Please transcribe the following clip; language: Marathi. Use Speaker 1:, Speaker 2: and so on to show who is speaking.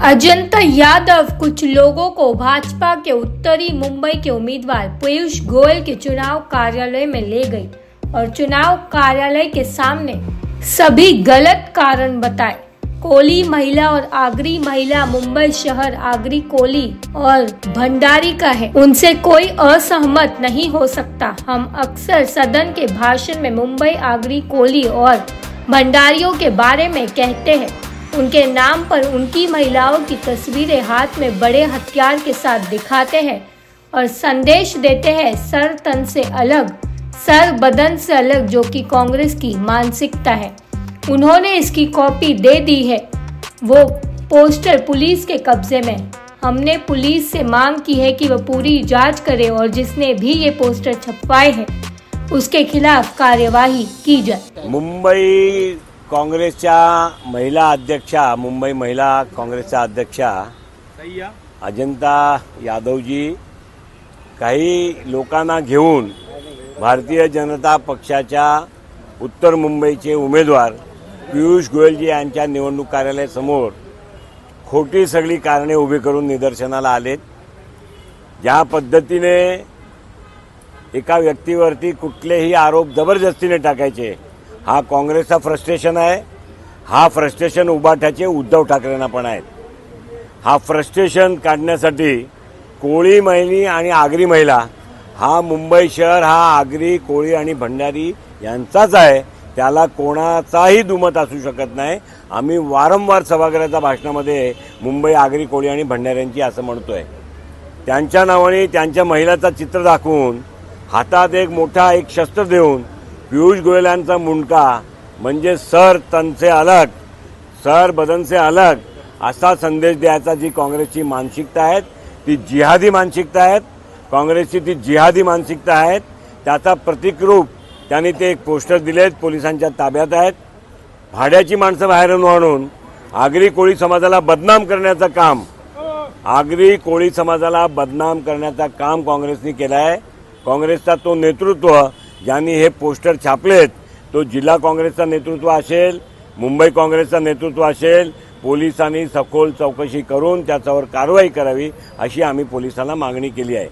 Speaker 1: अजंता यादव कुछ लोगों को भाजपा के उत्तरी मुंबई के उम्मीदवार पीयूष गोयल के चुनाव कार्यालय में ले गई और चुनाव कार्यालय के सामने सभी गलत कारण बताए। कोली महिला और आगरी महिला मुंबई शहर आगरी कोली और भंडारी का है, उनसे कोई असहमत नहीं हो सकता। हम अक्सर सदन के भाषण में मुंबई आगरी कोली और भंडारियों के बारे में कहते हैं। उनके नाम पर उनकी महिलाओं की तस्वीरें हाथ में बड़े हथियार के साथ दिखाते हैं और संदेश देते हैं सर तन से अलग, सर बदन से अलग, जो कि कांग्रेस की मानसिकता है। उन्होंने इसकी कॉपी दे दी है। वो पोस्टर पुलिस के कब्जे में। हमने पुलिस से मांग की है कि वह पूरी जांच करे और जिसने भी ये पोस्टर छपवाए हैं उसके खिलाफ कार्यवाही की जाए।
Speaker 2: मुंबई काँग्रेसच्या महिला अध्यक्षा, मुंबई महिला काँग्रेसच्या अध्यक्षा अजंता यादवजी काही लोकांना घेऊन भारतीय जनता पक्षाच्या उत्तर मुंबईचे उमेदवार पीयूष गोयलजी यांच्या निवडणूक कार्यालयासमोर खोटी सगळी कारणे उभी करून निदर्शनाला आलेत। ज्या पद्धतीने एका व्यक्तीवरती कुठलेही आरोप जबरदस्तीने टाकायचे, हा काँग्रेसचा फ्रस्ट्रेशन आहे। हा फ्रस्ट्रेशन उभाट्याचे उद्धव ठाकरेंना पण आहे। हा फ्रस्ट्रेशन काढण्यासाठी कोळी महिला आणि आगरी महिला, हा मुंबई शहर हा आगरी कोळी आणि भंडारी यांचाच आहे, त्याला कोणाचाही दुमत असू शकत नाही। आम्ही वारंवार सभागृहाच्या भाषणामध्ये मुंबई आगरी कोळी आणि भंडाऱ्यांची असं म्हणतोय। त्यांच्या नावाने त्यांच्या महिलाचा चित्र दाखवून हातात एक मोठा शस्त्र देऊन पीयूष गोयल यांचा मुंडका म्हणजे सर तन से अलग, सर बदन से अलग असा संदेश द्यायचा जी काँग्रेसची मानसिकता आहे ती जिहादी मानसिकता आहे। काँग्रेसची ती जिहादी मानसिकता आहे। त्याचा प्रतिकरूप त्यांनी ते एक पोस्टर दिलेत, पोलिसांच्या ताब्यात आहेत। भाड्याची माणसं बाहेरून आणून आगरी कोळी समाजाला बदनाम करण्याचं काम, आगरी कोळी समाजाला बदनाम करण्याचं काम काँग्रेसने केलं आहे। काँग्रेसचा तो नेतृत्व ज्यांनी हे पोस्टर छापलेत तो जिल्हा काँग्रेसचा नेतृत्व असेल, मुंबई काँग्रेसचा नेतृत्व असेल, पोलिसांनी सखोल चौकशी करून त्याच्यावर कारवाई करावी अशी आम्ही पोलिसांना मागणी केली आहे।